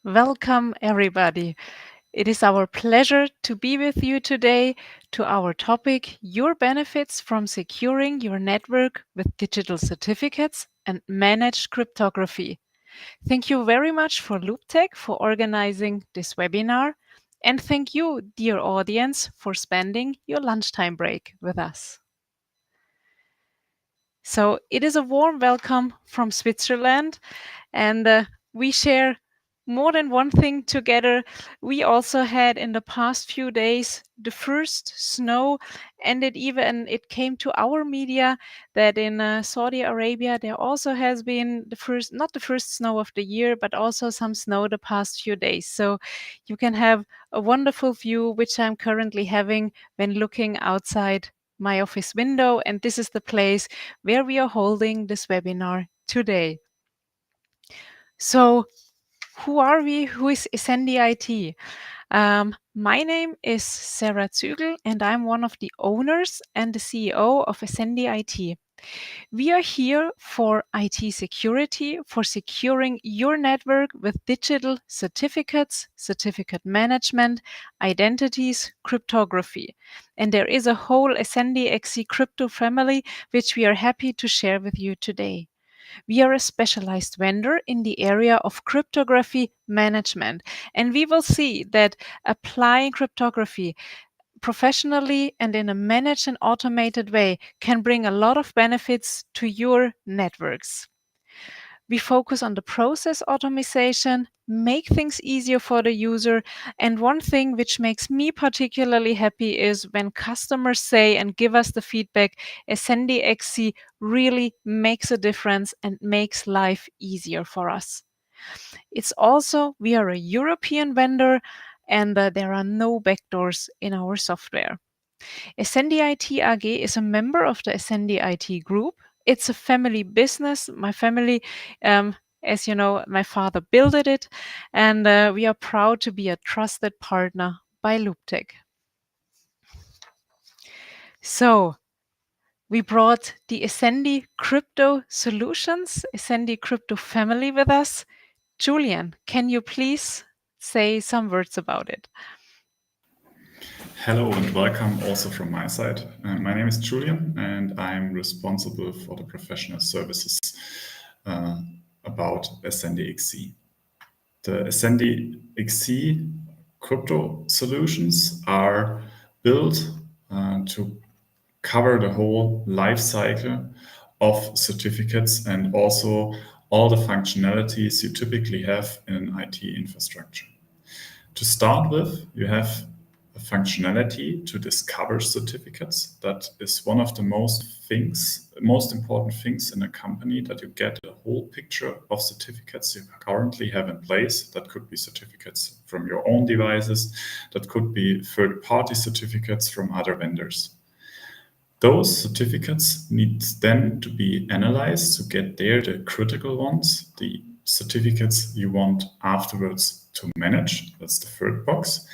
Welcome, everybody. It is our pleasure to be with you today to our topic, Your Benefits from Securing Your Network with Digital Certificates and Managed Cryptography. Thank you very much for Looptech for organizing this webinar. And thank you, dear audience, for spending your lunchtime break with us. So it is a warm welcome from Switzerland, and we share more than one thing together. We also had in the past few days the first snow, and it came to our media that in Saudi Arabia there also has been the first, not the first snow of the year, but also some snow the past few days. So you can have a wonderful view, which I'm currently having when looking outside my office window, and this is the place where we are holding this webinar today. So who are we? Who is Essendi IT? My name is Sarah Zuegel, and I'm one of the owners and the CEO of Essendi IT. We are here for IT security, for securing your network with digital certificates, certificate management, identities, cryptography. And there is a whole Essendi XC crypto family, which we are happy to share with you today. We are a specialized vendor in the area of cryptography management. And we will see that applying cryptography professionally and in a managed and automated way can bring a lot of benefits to your networks. We focus on the process automation, make things easier for the user. And one thing which makes me particularly happy is when customers say and give us the feedback, Essendi XC really makes a difference and makes life easier for us. It's also, we are a European vendor, and there are no backdoors in our software. Essendi IT AG is a member of the Essendi IT group. It's a family business. My family, as you know, my father built it, and we are proud to be a trusted partner by Looptech. So we brought the Essendi Crypto Solutions, Essendi Crypto family with us. Julian, can you please say some words about it? Hello and welcome also from my side. My name is Julian and I'm responsible for the professional services about Essendi XC. The Essendi XC crypto solutions are built to cover the whole life cycle of certificates and also all the functionalities you typically have in an IT infrastructure. To start with, you have a functionality to discover certificates. That is one of the most important things in a company, that you get a whole picture of certificates you currently have in place. That could be certificates from your own devices, that could be third-party certificates from other vendors. Those certificates need then to be analyzed to get there the critical ones, the certificates you want afterwards to manage. That's the third box.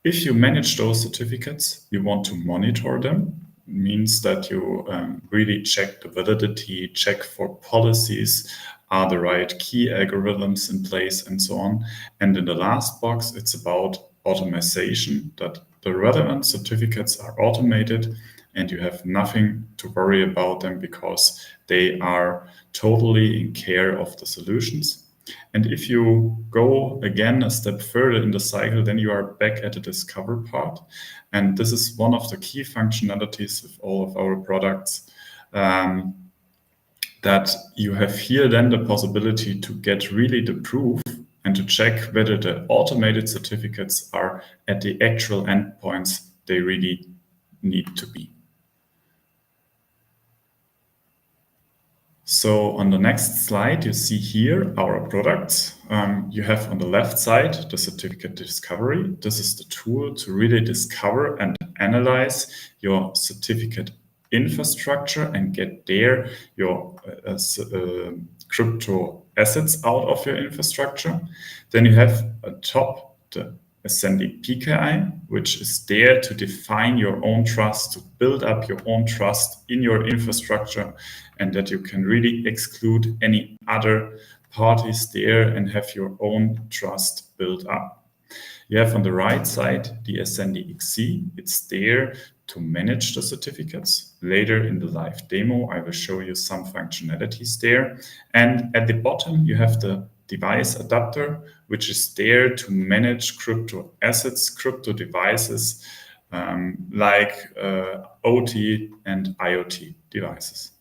If you manage those certificates, you want to monitor them. It means that you really check the validity, check for policies, are the right key algorithms in place, and so on. And in the last box, it's about automation, that the relevant certificates are automated and you have nothing to worry about them because they are totally in care of the solutions. And if you go again a step further in the cycle, then you are back at the discover part. And this is one of the key functionalities of all of our products, that you have here then the possibility to get really the proof and to check whether the automated certificates are at the actual endpoints they really need to be. So on the next slide, you see here our products. You have on the left side the certificate discovery. This is the tool to really discover and analyze your certificate infrastructure and get there your crypto assets out of your infrastructure. Then you have at top the Essendi PKI, which is there to define your own trust, to build up your own trust in your infrastructure, and that you can really exclude any other parties there and have your own trust built up. You have on the right side the essendi XC. It's there to manage the certificates. Later in the live demo, I will show you some functionalities there. And at the bottom, you have the device adapter, which is there to manage crypto assets, crypto devices, like OT and IoT devices.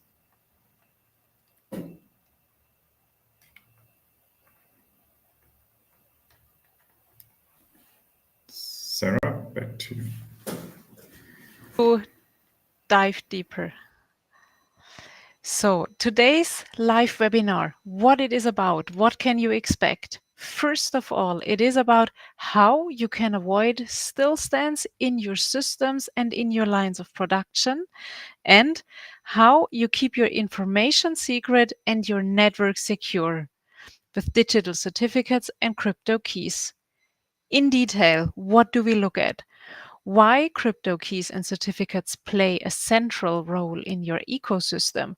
Sarah, back to you. To dive deeper. So today's live webinar, what it is about, what can you expect? First of all, it is about how you can avoid stillstands in your systems and in your lines of production, and how you keep your information secret and your network secure with digital certificates and crypto keys. In detail, what do we look at? Why crypto keys and certificates play a central role in your ecosystem,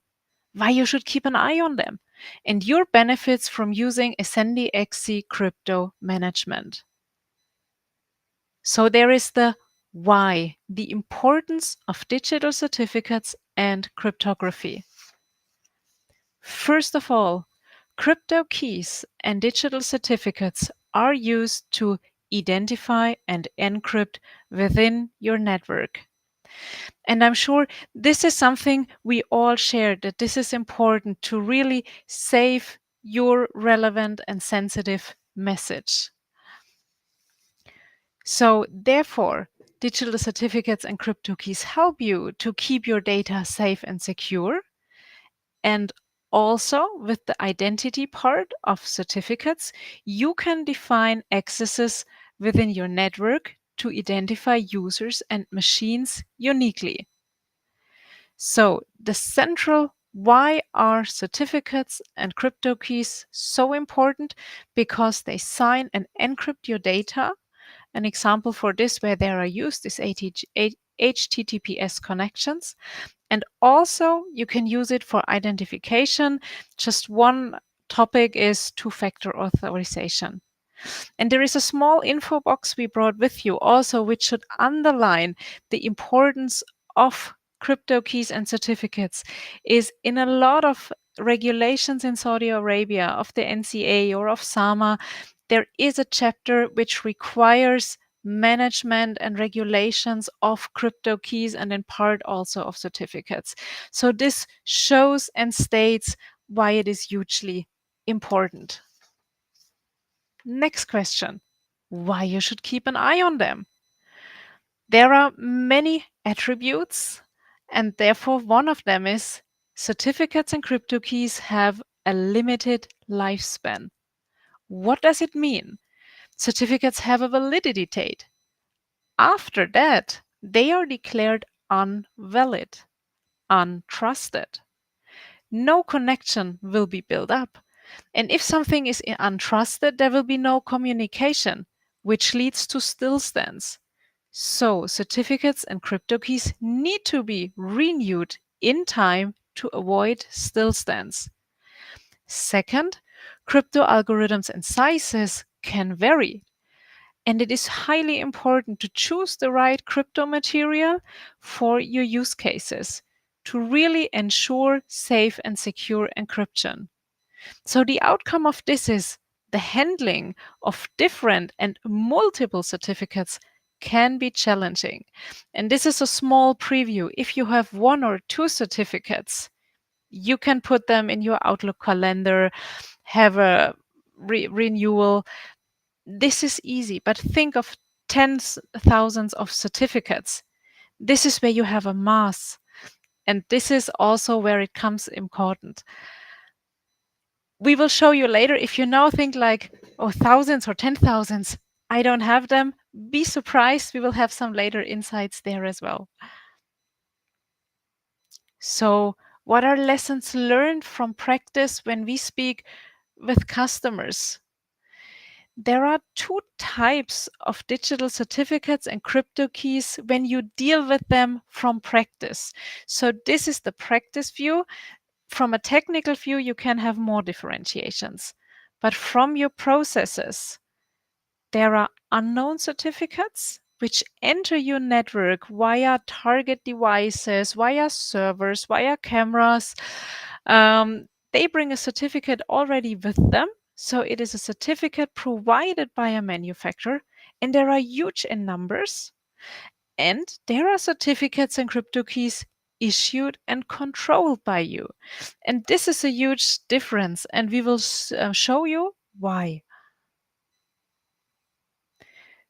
why you should keep an eye on them, and your benefits from using essendi XC crypto management. So there is the why, the importance of digital certificates and cryptography. First of all, crypto keys and digital certificates are used to identify and encrypt within your network. And I'm sure this is something we all share, that this is important to really save your relevant and sensitive message. So therefore, digital certificates and crypto keys help you to keep your data safe and secure. And also with the identity part of certificates, you can define accesses within your network to identify users and machines uniquely. So the central why are certificates and crypto keys so important? Because they sign and encrypt your data. An example for this where they are used is HTTPS connections. And also you can use it for identification. Just one topic is two-factor authorization. And there is a small info box we brought with you also, which should underline the importance of crypto keys and certificates. Is in a lot of regulations in Saudi Arabia of the NCA or of SAMA, there is a chapter which requires management and regulations of crypto keys and in part also of certificates. So this shows and states why it is hugely important. Next question, why you should keep an eye on them? There are many attributes, and therefore one of them is certificates and crypto keys have a limited lifespan. What does it mean? Certificates have a validity date. After that, they are declared invalid, untrusted. No connection will be built up. And if something is untrusted, there will be no communication, which leads to stillstands. So certificates and crypto keys need to be renewed in time to avoid stillstands. Second, crypto algorithms and sizes can vary. And it is highly important to choose the right crypto material for your use cases to really ensure safe and secure encryption. So the outcome of this is the handling of different and multiple certificates can be challenging. And this is a small preview. If you have one or two certificates, you can put them in your Outlook calendar, have a renewal. This is easy, but think of tens of thousands of certificates. This is where you have a mass. And this is also where it comes important. We will show you later. If you now think like, oh, thousands or 10,000s, I don't have them, be surprised. We will have some later insights there as well. So what are lessons learned from practice when we speak with customers? There are two types of digital certificates and crypto keys when you deal with them from practice. So this is the practice view. From a technical view, you can have more differentiations. but from your processes. There are unknown certificates which enter your network via target devices, via servers, via cameras. They bring a certificate already with them. So it is a certificate provided by a manufacturer, and there are huge in numbers. And there are certificates and crypto keys issued and controlled by you. And this is a huge difference, and we will show you why.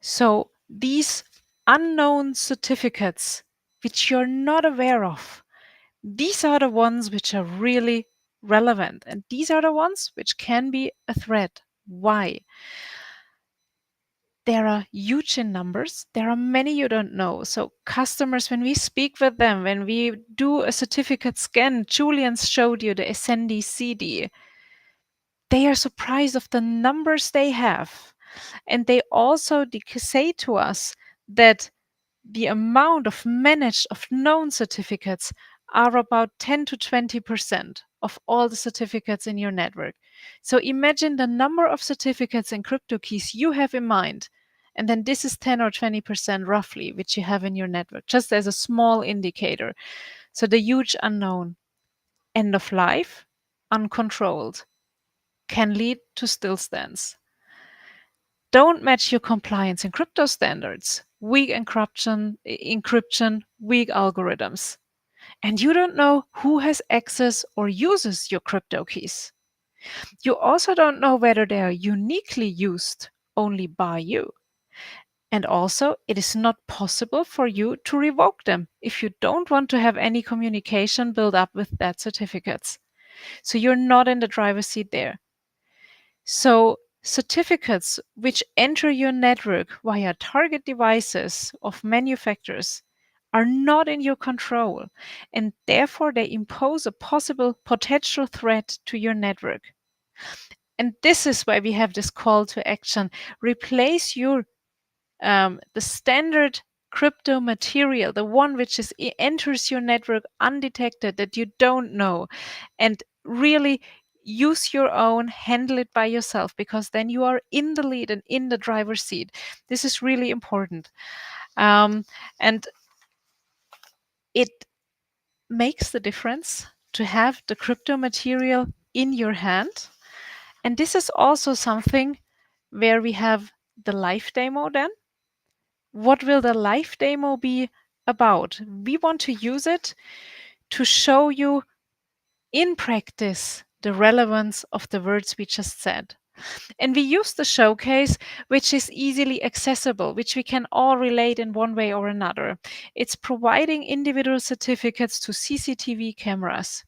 So these unknown certificates, which you're not aware of, these are the ones which are really relevant. And these are the ones which can be a threat. Why? There are huge in numbers. There are many you don't know. So customers, when we speak with them, when we do a certificate scan, Julian showed you the essendi CD, they are surprised of the numbers they have. And they also say to us that the amount of managed, of known certificates are about 10 to 20% of all the certificates in your network. So imagine the number of certificates and crypto keys you have in mind. And then this is 10 or 20% roughly, which you have in your network, just as a small indicator. So the huge unknown, end of life, uncontrolled, can lead to stillstands. Don't match your compliance and crypto standards, weak encryption, weak algorithms. And you don't know who has access or uses your crypto keys. You also don't know whether they are uniquely used only by you. And also, it is not possible for you to revoke them if you don't want to have any communication built up with that certificates. So you're not in the driver's seat there. So certificates which enter your network via target devices of manufacturers are not in your control, and therefore they impose a possible potential threat to your network. And this is why we have this call to action. Replace your the standard crypto material, the one which enters your network undetected, that you don't know, and really use your own, handle it by yourself, because then you are in the lead and in the driver's seat. This is really important. And it makes the difference to have the crypto material in your hand. And this is also something where we have the live demo then. What will the live demo be about? We want to use it to show you in practice the relevance of the words we just said. And we use the showcase, which is easily accessible, which we can all relate in one way or another. It's providing individual certificates to CCTV cameras.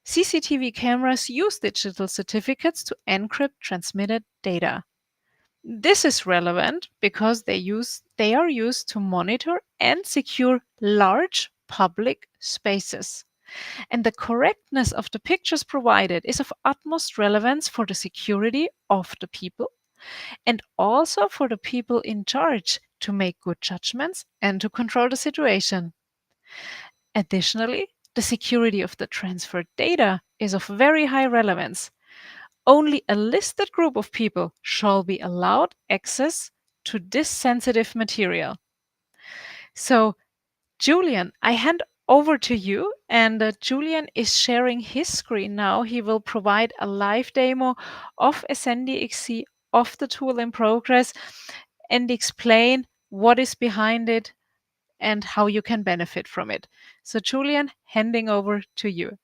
CCTV cameras use digital certificates to encrypt transmitted data. This is relevant because they are used to monitor and secure large public spaces. And the correctness of the pictures provided is of utmost relevance for the security of the people and also for the people in charge to make good judgments and to control the situation. Additionally, the security of the transferred data is of very high relevance. Only a listed group of people shall be allowed access to this sensitive material. So, Julian, I hand over to you, and Julian is sharing his screen now. He will provide a live demo of essendi XC, of the tool in progress, and explain what is behind it and how you can benefit from it. So, Julian, handing over to you.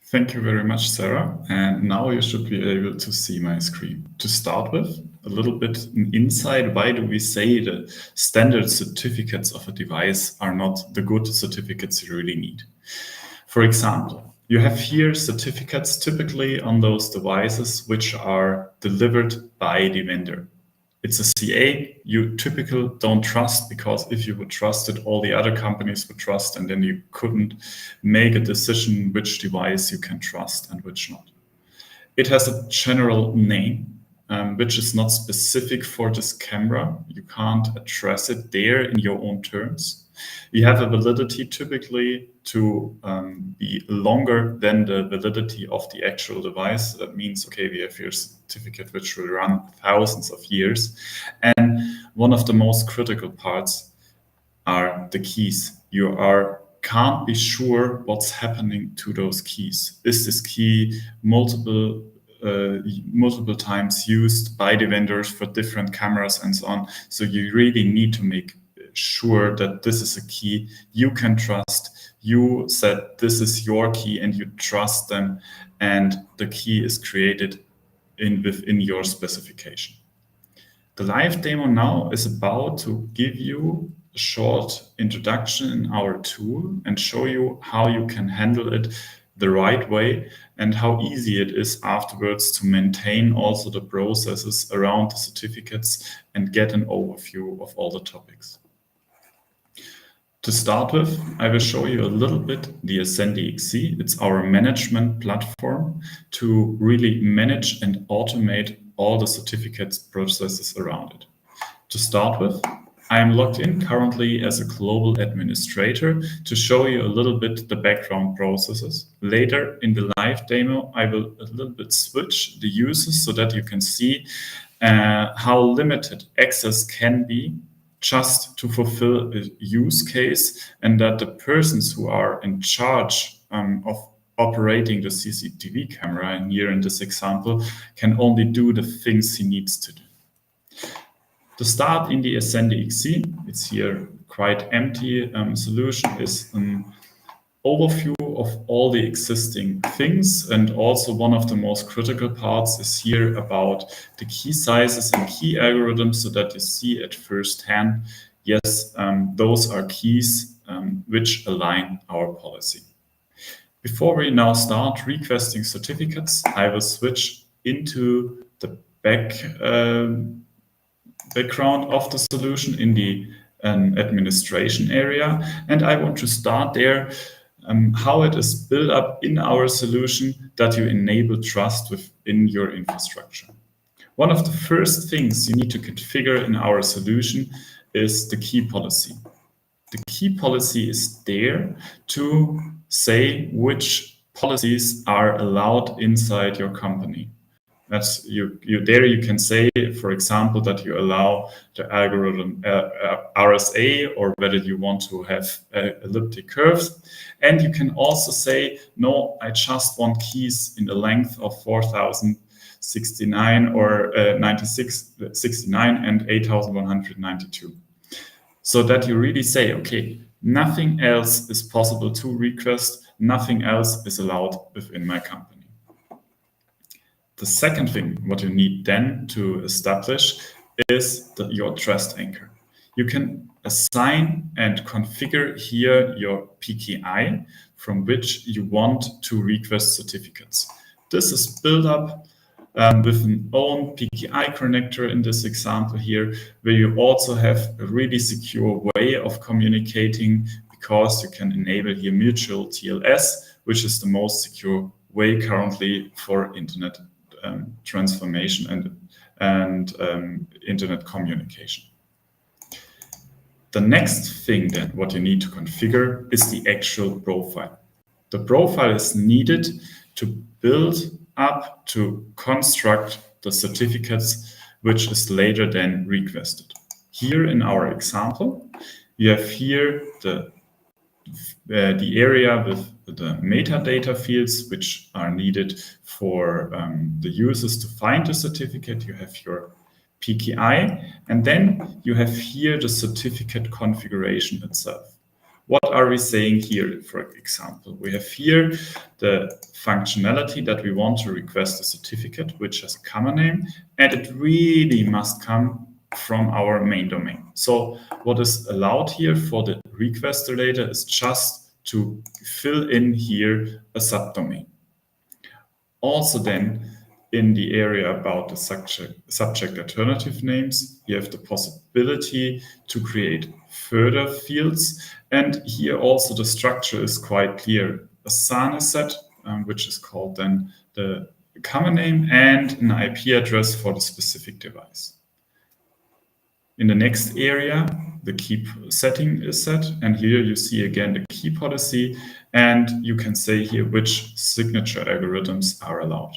Thank you very much, Sarah. And now you should be able to see my screen. To start with, a little bit an insight. Why do we say the standard certificates of a device are not the good certificates you really need? For example, you have here certificates typically on those devices which are delivered by the vendor. It's a CA you typically don't trust, because if you would trust it, all the other companies would trust, and then you couldn't make a decision which device you can trust and which not. It has a general name, which is not specific for this camera. You can't address it there in your own terms. You have a validity typically to be longer than the validity of the actual device. That means, okay, we have here a certificate which will run thousands of years. And one of the most critical parts are the keys. You can't be sure what's happening to those keys. Is this key multiple times used by the vendors for different cameras and so on? So you really need to make sure that this is a key you can trust. You said this is your key and you trust them, and the key is created within your specification. The live demo now is about to give you a short introduction in our tool and show you how you can handle it the right way and how easy it is afterwards to maintain also the processes around the certificates and get an overview of all the topics. To start with, I will show you a little bit the essendi XC. It's our management platform to really manage and automate all the certificates processes around it. To start with, I'm logged in currently as a global administrator to show you a little bit the background processes. Later in the live demo, I will a little bit switch the users so that you can see how limited access can be just to fulfill a use case, and that the persons who are in charge of operating the CCTV camera, and here in this example, can only do the things he needs to do. To start in the essendi XC, it's here quite empty solution, is an overview of all the existing things, and also one of the most critical parts is here about the key sizes and key algorithms, so that you see at first hand, yes, those are keys which align our policy. Before we now start requesting certificates, I will switch into the background of the solution in the administration area, and I want to start there how it is built up in our solution that you enable trust within your infrastructure. One of the first things you need to configure in our solution is the key policy. The key policy is there to say which policies are allowed inside your company. That's there you can say, for example, that you allow the algorithm RSA, or whether you want to have elliptic curves. And you can also say, no, I just want keys in the length of 4069 or 9669 and 8192. So that you really say, okay, nothing else is possible to request, nothing else is allowed within my company. The second thing, what you need then to establish is your trust anchor. You can assign and configure here your PKI from which you want to request certificates. This is built up with an own PKI connector in this example here, where you also have a really secure way of communicating, because you can enable here mutual TLS, which is the most secure way currently for internet transformation and internet communication. The next thing then, what you need to configure is the actual profile. The profile is needed to build up, to construct the certificates, which is later then requested. Here in our example, you have here the area with the metadata fields, which are needed for the users to find the certificate. You have your PKI, and then you have here the certificate configuration itself. What are we saying here, for example? We have here the functionality that we want to request a certificate, which has a common name, and it really must come from our main domain. So what is allowed here for the requester data is just to fill in here a subdomain. Also then, in the area about the subject alternative names, you have the possibility to create further fields. And here also the structure is quite clear. A SANE set, which is called then the common name, and an IP address for the specific device. In the next area, the key setting is set. And here you see again the key policy, and you can say here which signature algorithms are allowed.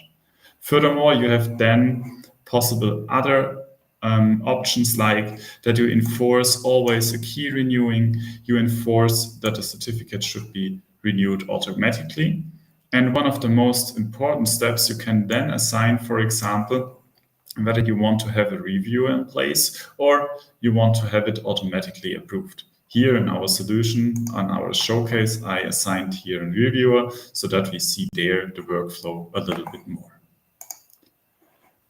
Furthermore, you have then possible other options, like that you enforce always a key renewing, you enforce that the certificate should be renewed automatically. And one of the most important steps, you can then assign, for example, whether you want to have a reviewer in place or you want to have it automatically approved. Here in our solution, on our showcase, I assigned here a reviewer so that we see there the workflow a little bit more.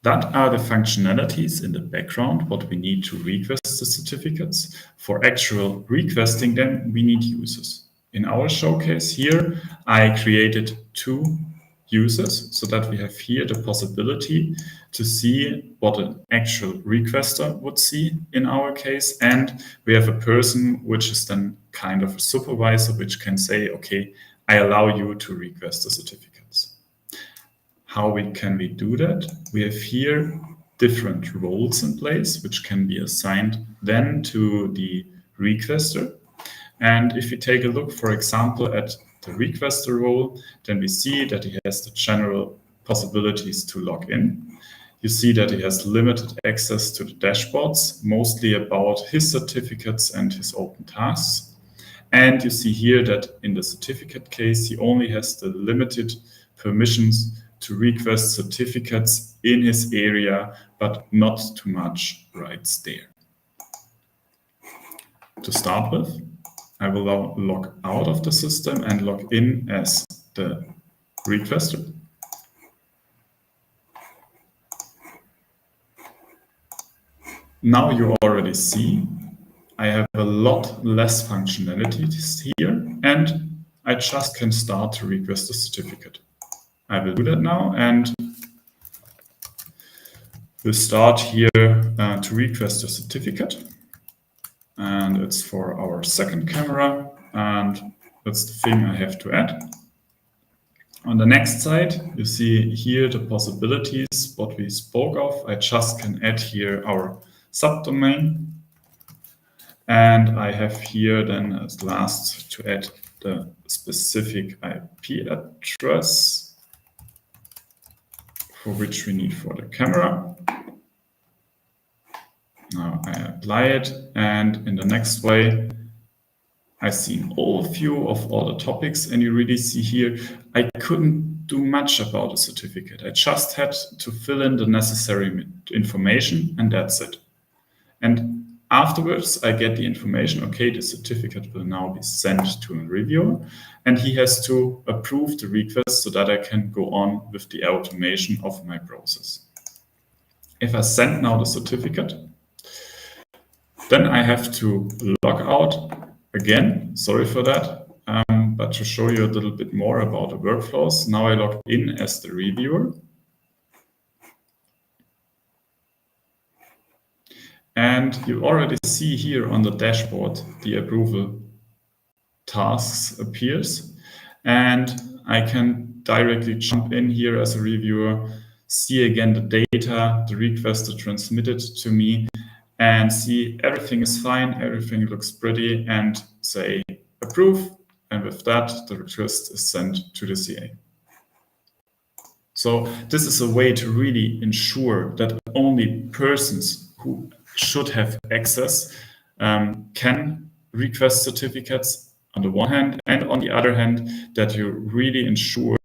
That are the functionalities in the background, what we need to request the certificates. For actual requesting them, we need users. In our showcase here, I created 2 users so that we have here the possibility to see what an actual requester would see in our case. And we have a person which is then kind of a supervisor, which can say, okay, I allow you to request the certificates. How can we do that? We have here different roles in place, which can be assigned then to the requester. And if we take a look, for example, at the requester role, then we see that he has the general possibilities to log in. You see that he has limited access to the dashboards, mostly about his certificates and his open tasks. And you see here that in the certificate case, he only has the limited permissions to request certificates in his area, but not too much rights there. To start with, I will now log out of the system and log in as the requester. Now you already see I have a lot less functionalities here, and I just can start to request a certificate. I will do that now, and we'll start here to request a certificate. And it's for our second camera, and that's the thing I have to add. On the next side, you see here the possibilities, what we spoke of. I just can add here our subdomain. And I have here then as last to add the specific IP address for which we need for the camera. Now I apply it, and in the next way, I see an overview of all the topics, and you really see here, I couldn't do much about a certificate. I just had to fill in the necessary information, and that's it. And afterwards, I get the information, okay, the certificate will now be sent to a reviewer, and he has to approve the request so that I can go on with the automation of my process. If I send now the certificate, then I have to log out again. Sorry for that, but to show you a little bit more about the workflows, now I log in as the reviewer. And you already see here on the dashboard, the approval tasks appears. And I can directly jump in here as a reviewer, see again the data, the request transmitted to me, and see everything is fine, everything looks pretty, and say approve. And with that, the request is sent to the CA. So this is a way to really ensure that only persons who should have access can request certificates on the one hand, and on the other hand, that you really ensure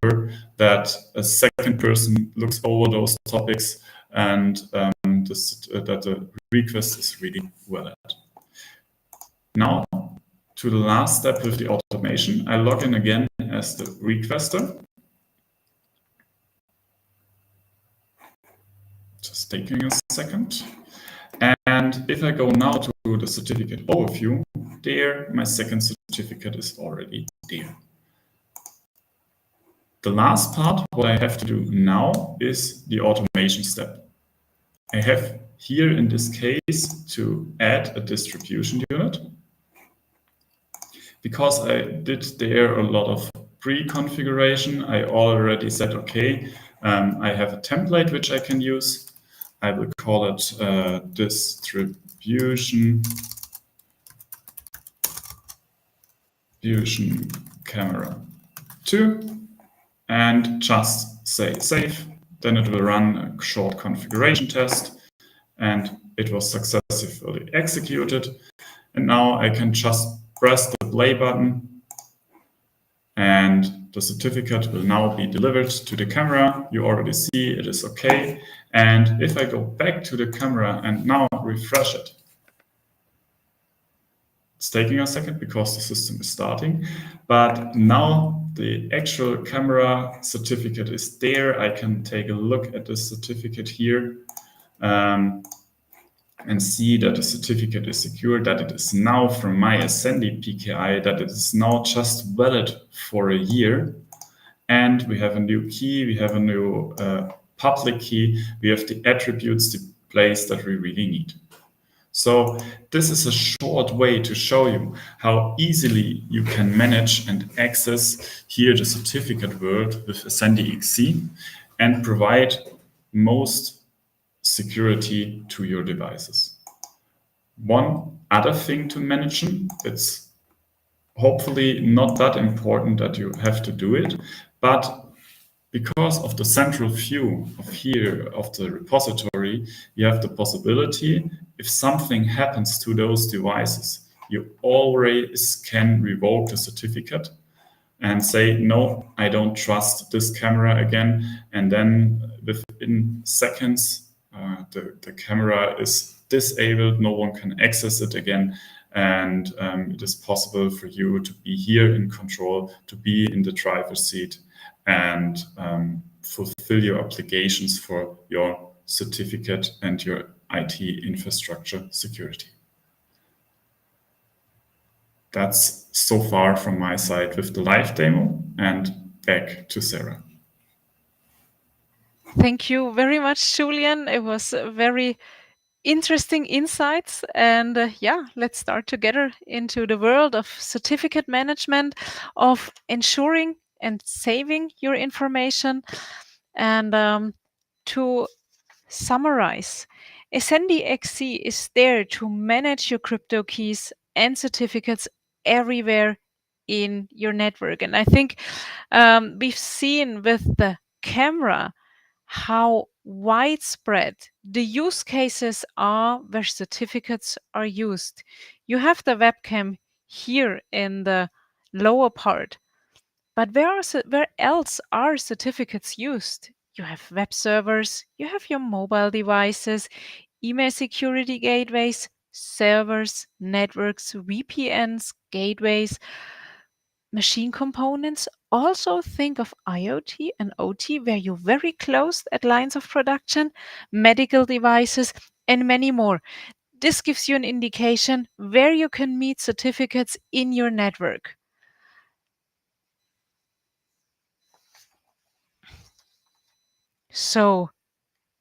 that a second person looks over those topics and that the request is really valid. Now, to the last step with the automation, I log in again as the requester. Just taking a second. And if I go now to the certificate overview, there, my second certificate is already there. The last part, what I have to do now is the automation step. I have here in this case to add a distribution unit. Because I did there a lot of pre-configuration, I already said, okay, I have a template which I can use. I will call it distribution distribution camera 2 and just say save. Then it will run a short configuration test and it was successfully executed. And now I can just press the play button and the certificate will now be delivered to the camera. You already see it is okay. And if I go back to the camera and now refresh it, it's taking a second because the system is starting, but now the actual camera certificate is there. I can take a look at the certificate here and see that the certificate is secure, that it is now from my essendi PKI, that it is now just valid for a year. And we have a new key, we have a new public key, we have the attributes, the place that we really need. So this is a short way to show you how easily you can manage and access here the certificate world with essendi XC and provide most security to your devices. One other thing to mention, it's hopefully not that important that you have to do it, but because of the central view of the repository, you have the possibility, if something happens to those devices, you always can revoke the certificate and say, no, I don't trust this camera again. And then within seconds, the camera is disabled, no one can access it again. And it is possible for you to be here in control, to be in the driver's seat and fulfill your obligations for your certificate and your IT infrastructure security. That's so far from my side with the live demo, and back to Sarah. Thank you very much, Julian. It was very interesting insights. And yeah, let's start together into the world of certificate management, of ensuring and saving your information. And to summarize, essendi XC is there to manage your crypto keys and certificates everywhere in your network. And I think we've seen with the camera how widespread the use cases are where certificates are used. You have the webcam here in the lower part, but where else are certificates used? You have web servers, you have your mobile devices, email security gateways, servers, networks, VPNs, gateways, machine components. Also think of IoT and OT, where you're very close at lines of production, medical devices, and many more. This gives you an indication where you can meet certificates in your network. So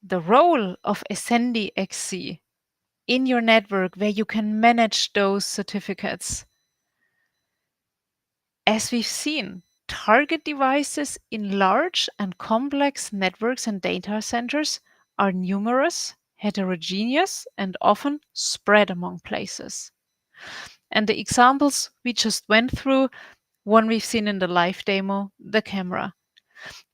the role of essendi XC in your network, where you can manage those certificates. As we've seen, target devices in large and complex networks and data centers are numerous, heterogeneous, and often spread among places. And the examples we just went through, one we've seen in the live demo, the camera.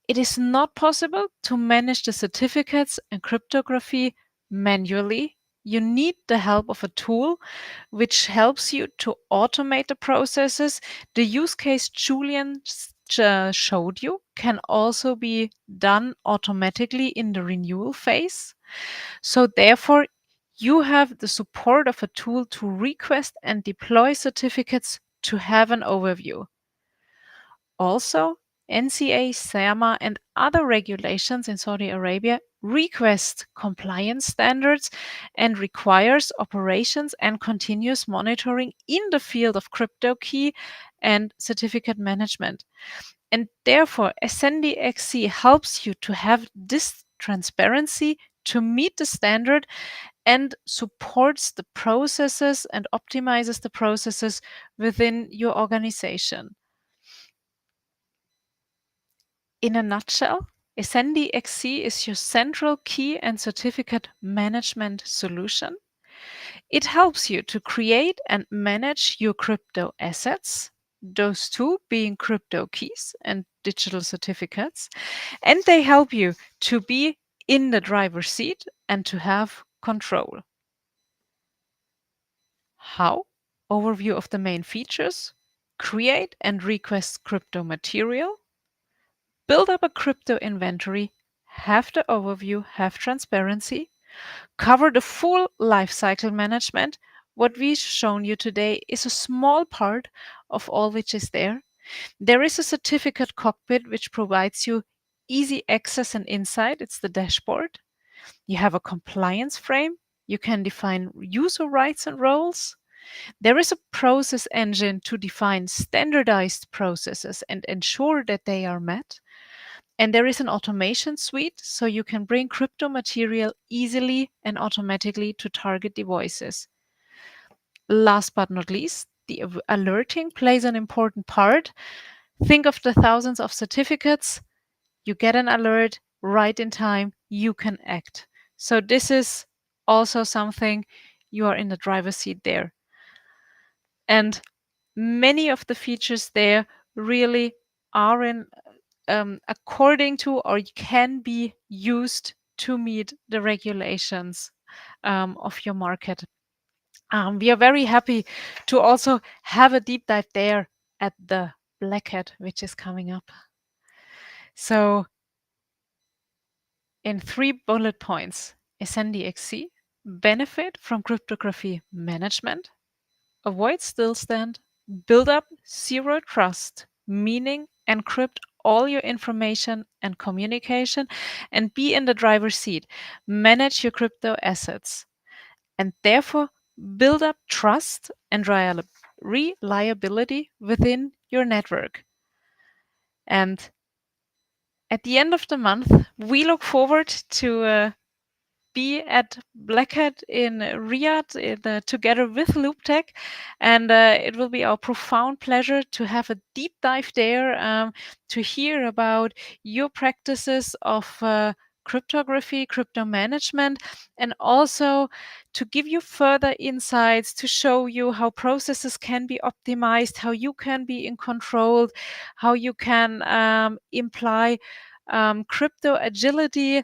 It is not possible to manage the certificates and cryptography manually. You need the help of a tool which helps you to automate the processes. The use case Julian showed you can also be done automatically in the renewal phase. So therefore, you have the support of a tool to request and deploy certificates to have an overview. Also, NCA, SAMA, and other regulations in Saudi Arabia request compliance standards and requires operations and continuous monitoring in the field of crypto key and certificate management. And therefore, essendi XC helps you to have this transparency to meet the standard and supports the processes and optimizes the processes within your organization. In a nutshell, essendi XC is your central key and certificate management solution. It helps you to create and manage your crypto assets, those two being crypto keys and digital certificates, and they help you to be in the driver's seat and to have control. How? Overview of the main features, create and request crypto material, build up a crypto inventory, have the overview, have transparency, cover the full lifecycle management. What we've shown you today is a small part of all which is there. There is a certificate cockpit which provides you easy access and insight. It's the dashboard. You have a compliance frame. You can define user rights and roles. There is a process engine to define standardized processes and ensure that they are met. And there is an automation suite so you can bring crypto material easily and automatically to target devices. Last but not least, the alerting plays an important part. Think of the thousands of certificates. You get an alert right in time, you can act. So, this is also something you are in the driver's seat there. And many of the features there really are in according to or can be used to meet the regulations of your market. We are very happy to also have a deep dive there at the BlackHat, which is coming up. So, in 3 bullet points, essendi benefit from cryptography management, avoid stillstand, build up zero trust, meaning encrypt all your information and communication, and be in the driver's seat. Manage your crypto assets, and therefore build up trust and reliability within your network. And at the end of the month, we look forward to be at BlackHat in Riyadh together with Looptech, and it will be our profound pleasure to have a deep dive there to hear about your practices of cryptography, crypto management, and also to give you further insights to show you how processes can be optimized, how you can be in control, how you can imply crypto agility.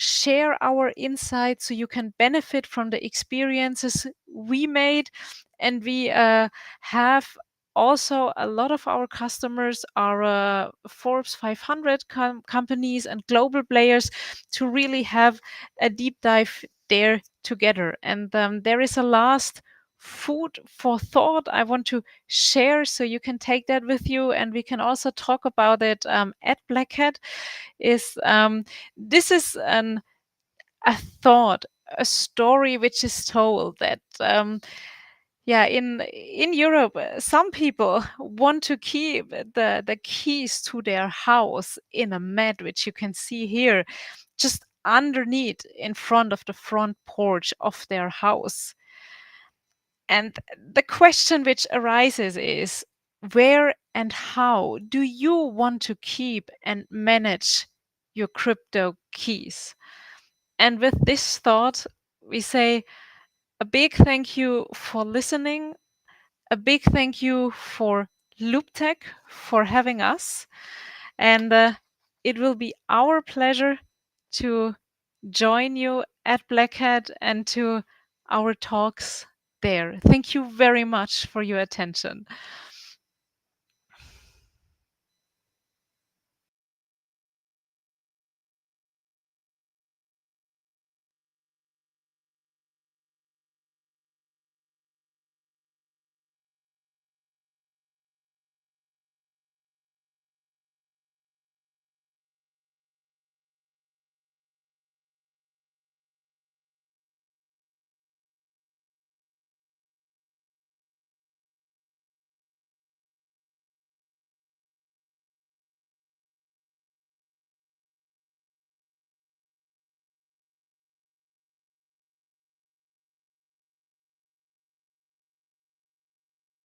Share our insights so you can benefit from the experiences we made. And we have also a lot of our customers are Forbes 500 companies and global players to really have a deep dive there together. And there is a last food for thought I want to share so you can take that with you and we can also talk about it at BlackHat. Is this is a thought, a story which is told that yeah, in Europe, some people want to keep the keys to their house in a mat, which you can see here, just underneath in front of the front porch of their house. And the question which arises is, where and how do you want to keep and manage your crypto keys? And with this thought, we say a big thank you for listening, a big thank you for Looptech for having us, and it will be our pleasure to join you at BlackHat and to our talks there. Thank you very much for your attention.